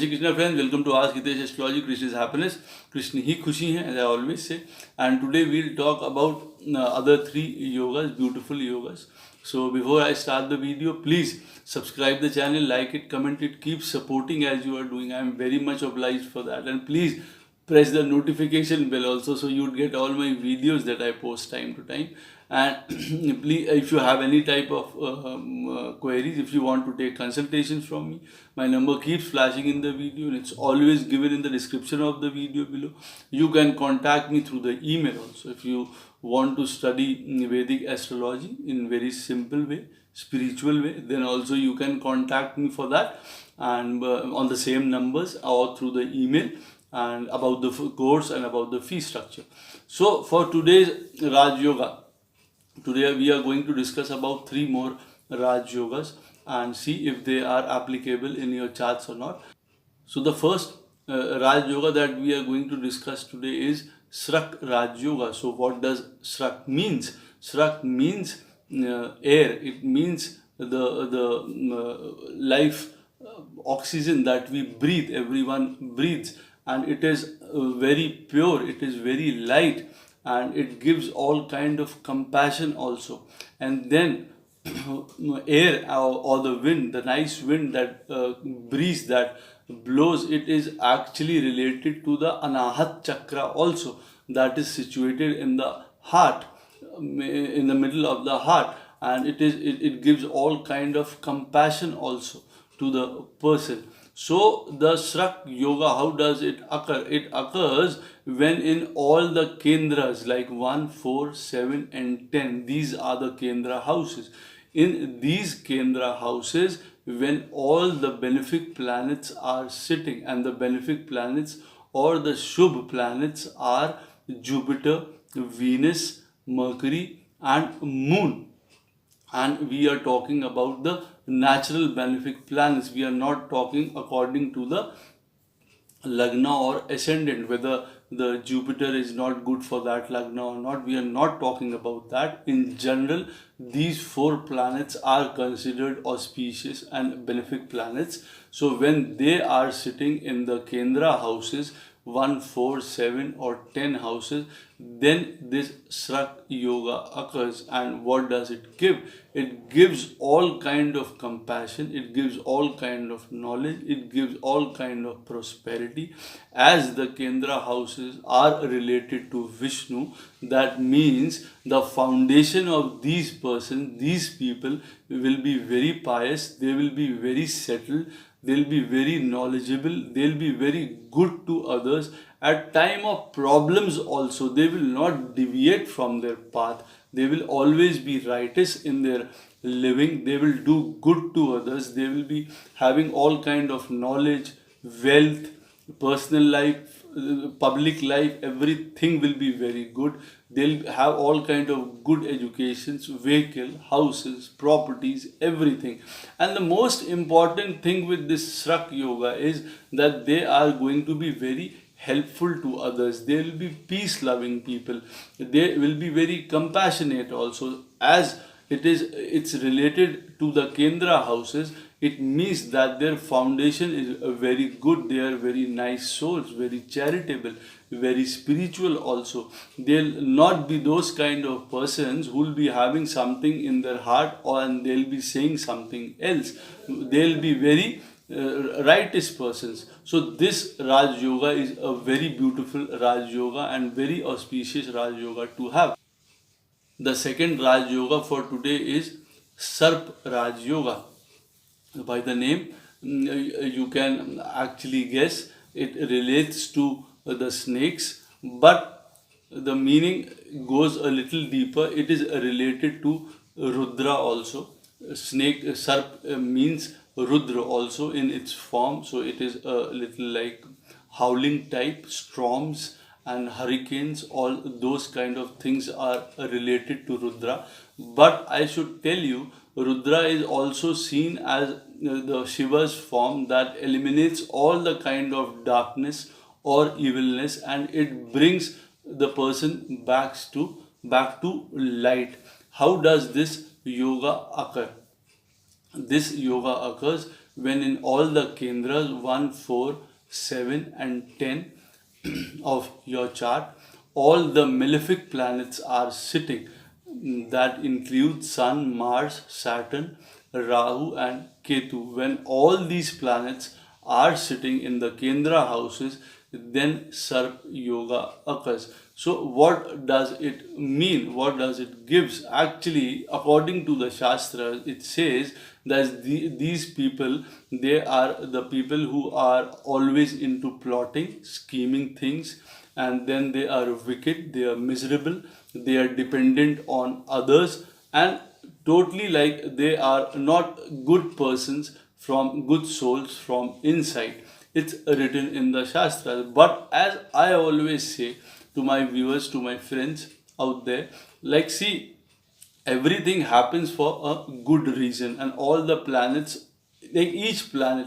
Shri Krishna friends, welcome to आज Hitesh astrology. Krishna is happiness, Krishna ही खुशी है, as I always say. And today we'll talk about other 3 yogas, beautiful yogas. So before I start the video, please subscribe the channel, like it, comment it, keep supporting as you are doing. I am very much obliged for that. And please press the notification bell also, so you'd get all my videos that I post time to time. And please, if you have any type of queries, if you want to take consultations from me, my number keeps flashing in the video and it's always given in the description of the video below. You can contact me through the email also if you want to study Vedic astrology in very simple way, spiritual way. Then also you can contact me for that, and on the same numbers or through the email, and about the course and about the fee structure. So for today's Raj Yoga, today we are going to discuss about 3 more Raj Yogas and see if they are applicable in your charts or not. So the first Raj Yoga that we are going to discuss today is Srak Raj Yoga. So what does Srak means? Srak means air. It means the life oxygen that we breathe. Everyone breathes, and it is very pure. It is very light, and it gives all kind of compassion also. And then air or the wind, the nice wind that breeze that blows, it is actually related to the Anahat Chakra also, that is situated in the heart, in the middle of the heart, and it gives all kind of compassion also to the person. So the Srak Yoga, how does it occur? It occurs when in all the Kendras like 1, 4, 7 and 10, these are the Kendra houses. In these Kendra houses, when all the benefic planets are sitting, and the benefic planets or the Shubh planets are Jupiter, Venus, Mercury and Moon. And we are talking about the natural benefic planets. We are not talking according to the Lagna or ascendant, whether the Jupiter is not good for that Lagna or not. We are not talking about that. In general, these 4 planets are considered auspicious and benefic planets. So when they are sitting in the Kendra houses, 1, 4, 7 or 10 houses, then this Srak Yoga occurs. And what does it give? It gives all kind of compassion, it gives all kind of knowledge, it gives all kind of prosperity. As the Kendra houses are related to Vishnu, that means the foundation of these persons, these people will be very pious, they will be very settled, they'll be very knowledgeable, they'll be very good to others. At time of problems also, they will not deviate from their path. They will always be righteous in their living. They will do good to others. They will be having all kind of knowledge, wealth, personal life, public life, everything will be very good. They'll have all kind of good educations, vehicle, houses, properties, everything. And the most important thing with this Srak Yoga is that they are going to be very helpful to others. They will be peace loving people. They will be very compassionate also. As it's related to the Kendra houses, it means that their foundation is very good. They are very nice souls, very charitable, very spiritual also. They'll not be those kind of persons who will be having something in their heart and they'll be saying something else. They'll be very righteous persons. So this Raj Yoga is a very beautiful Raj Yoga and very auspicious Raj Yoga to have. The second Raj Yoga for today is Sarp Raj Yoga. By the name, you can actually guess it relates to the snakes, but the meaning goes a little deeper. It is related to Rudra also. Snake, Sarp means Rudra also in its form, so it is a little like howling type, storms and hurricanes, all those kind of things are related to Rudra. But I should tell you, Rudra is also seen as the Shiva's form that eliminates all the kind of darkness or evilness, and it brings the person back to light. How does this yoga occur? This yoga occurs when in all the Kendras 1, 4, 7 and 10 of your chart, all the malefic planets are sitting. That includes Sun, Mars, Saturn, Rahu and Ketu. When all these planets are sitting in the Kendra houses, then Sarp Yoga occurs. So what does it mean? What does it gives? Actually, according to the Shastra, it says that these people, they are the people who are always into plotting, scheming things, and then they are wicked, they are miserable, they are dependent on others, and totally like they are not good persons from good souls from inside. It's written in the Shastras. But as I always say to my viewers, to my friends out there, like, see, everything happens for a good reason, and all the planets, like each planet,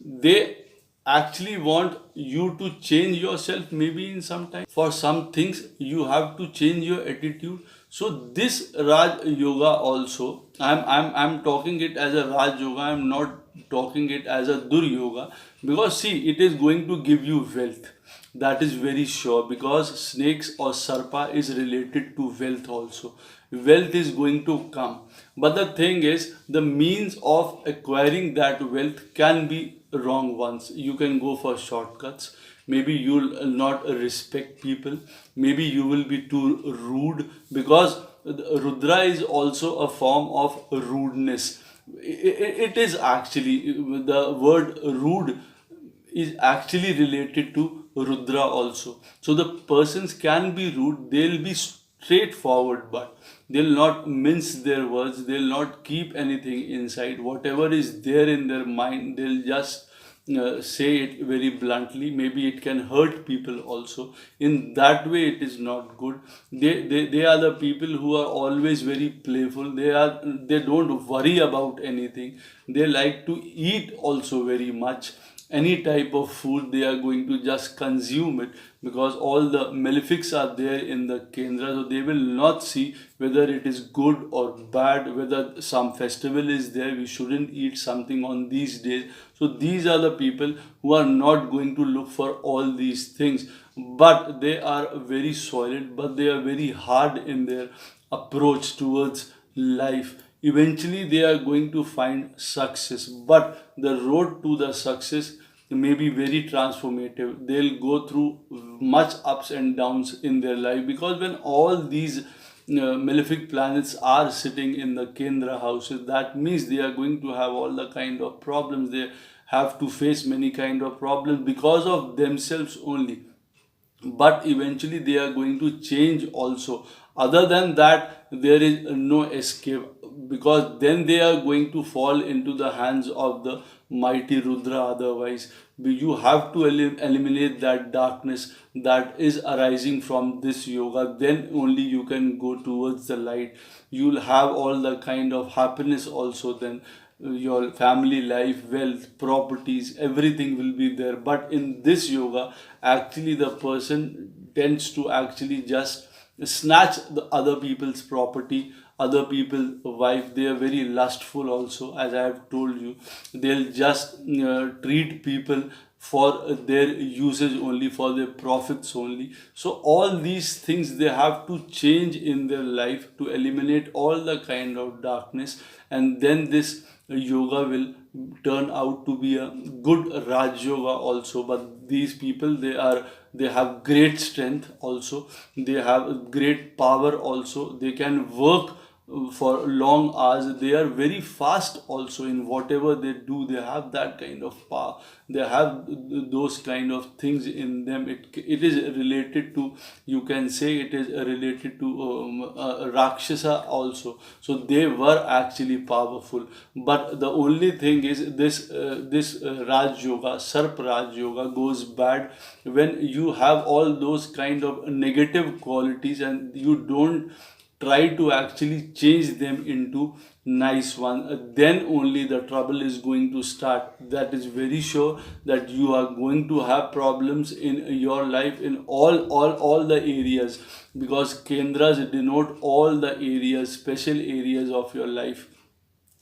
they actually want you to change yourself. Maybe in some time, for some things you have to change your attitude. So this Raj Yoga also, I'm talking it as a Raj Yoga. I'm not talking it as a Dur Yoga, because see, it is going to give you wealth. That is very sure, because snakes or sarpa is related to wealth also. Wealth is going to come. But the thing is, the means of acquiring that wealth can be wrong ones. You can go for shortcuts. Maybe you'll not respect people. Maybe you will be too rude, because Rudra is also a form of rudeness. It is actually, the word rude is actually related to Rudra also. So the persons can be rude, they'll be straightforward, but they'll not mince their words, they'll not keep anything inside. Whatever is there in their mind, they'll just say it very bluntly. Maybe it can hurt people also. In that way, it is not good. They are the people who are always very playful. They don't worry about anything. They like to eat also very much. Any type of food, they are going to just consume it, because all the malefics are there in the Kendra. So they will not see whether it is good or bad, whether some festival is there, we shouldn't eat something on these days. So these are the people who are not going to look for all these things, but they are very solid, but they are very hard in their approach towards life. Eventually they are going to find success, but the road to the success may be very transformative. They'll go through much ups and downs in their life, because when all these malefic planets are sitting in the Kendra houses, that means they are going to have all the kind of problems. They have to face many kind of problems because of themselves only, but eventually they are going to change also. Other than that, there is no escape, because then they are going to fall into the hands of the mighty Rudra. Otherwise, you have to eliminate that darkness that is arising from this yoga. Then only you can go towards the light. You'll have all the kind of happiness also. Then your family life, wealth, properties, everything will be there. But in this yoga, actually the person tends to actually just snatch the other people's property, other people's wife. They are very lustful also, as I have told you. They'll just treat people for their usage only, for their profits only. So all these things they have to change in their life to eliminate all the kind of darkness, and then this yoga will turn out to be a good Raj Yoga also. But these people, they have great strength also, they have great power also, they can work for long hours, they are very fast also in whatever they do. They have that kind of power, they have those kind of things in them. It is related to, you can say it is related to Rakshasa also. So they were actually powerful. But the only thing is this Raj Yoga, Sarp Raj Yoga, goes bad when you have all those kind of negative qualities and you don't try to actually change them into nice one. Then only the trouble is going to start. That is very sure, that you are going to have problems in your life in all the areas, because Kendras denote all the areas, special areas of your life.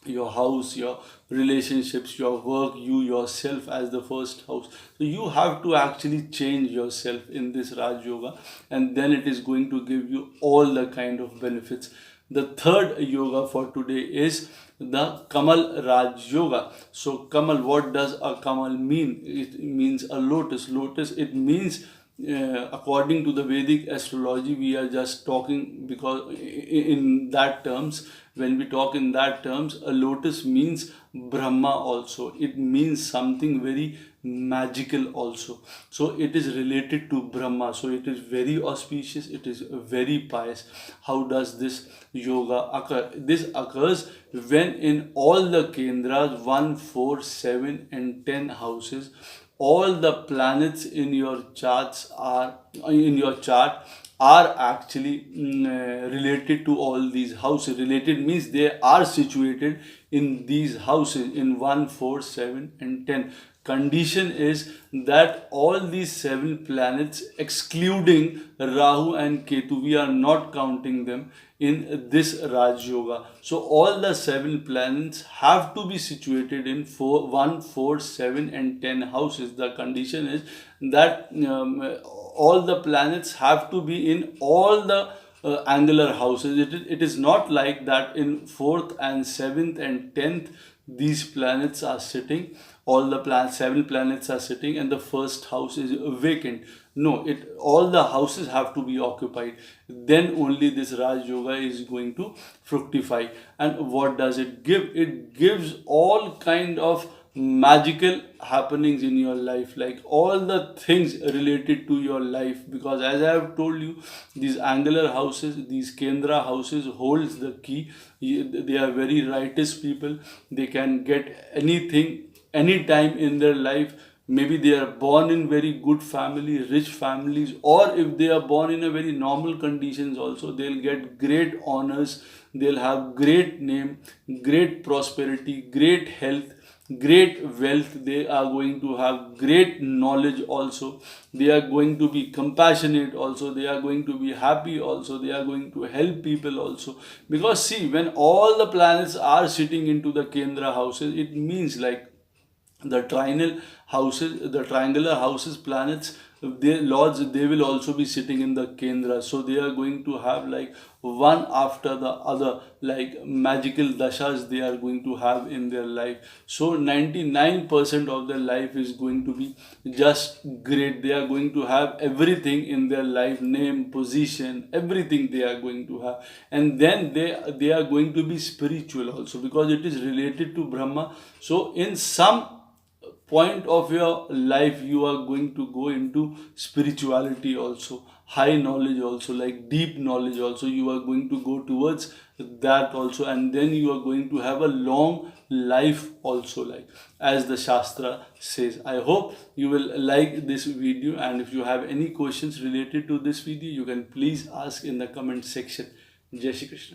your house, your relationships, your work, you yourself as the first house. So you have to actually change yourself in this Raj Yoga, and then it is going to give you all the kind of benefits. The third yoga for today is the Kamal Raj Yoga. So Kamal, what does a Kamal mean? It means a lotus. Lotus, it means according to the Vedic astrology, we are just talking because in that terms, when we talk in that terms, a lotus means Brahma also. It means something very magical also. So it is related to Brahma. So it is very auspicious. It is very pious. How does this yoga occur? This occurs when in all the Kendras 1, 4, 7 and 10 houses, all the planets in your charts are in your chart are actually related to all these houses. Related means they are situated in these houses in 1, 4, 7 and 10. Condition is that all these 7 planets, excluding Rahu and Ketu, we are not counting them in this Raj Yoga. So all the 7 planets have to be situated in 1, 4, 7 and 10 houses. The condition is that all the planets have to be in all the angular houses. It is not like that in 4th and 7th and 10th these planets are sitting, all the 7 planets are sitting and the first house is vacant. No, all the houses have to be occupied. Then only this Raj Yoga is going to fructify. And what does it give? It gives all kind of magical happenings in your life, like all the things related to your life, because as I have told you, these angular houses, these Kendra houses holds the key. They are very righteous people. They can get anything anytime in their life. Maybe they are born in very good family, rich families, or if they are born in a very normal conditions also, they'll get great honors, they'll have great name, great prosperity, great health, great wealth. They are going to have great knowledge also. They are going to be compassionate also. They are going to be happy also. They are going to help people also. Because see, when all the planets are sitting into the Kendra houses, it means like the triangular houses planets, their lords, they will also be sitting in the Kendra. So they are going to have like one after the other, like magical dashas they are going to have in their life. So 99% of their life is going to be just great. They are going to have everything in their life, name, position, everything they are going to have. And then they are going to be spiritual also, because it is related to Brahma. So in some point of your life you are going to go into spirituality also, high knowledge also, like deep knowledge also, you are going to go towards that also, and then you are going to have a long life also, like as the Shastra says. I hope you will like this video, and if you have any questions related to this video, you can please ask in the comment section. Jai Shri Krishna.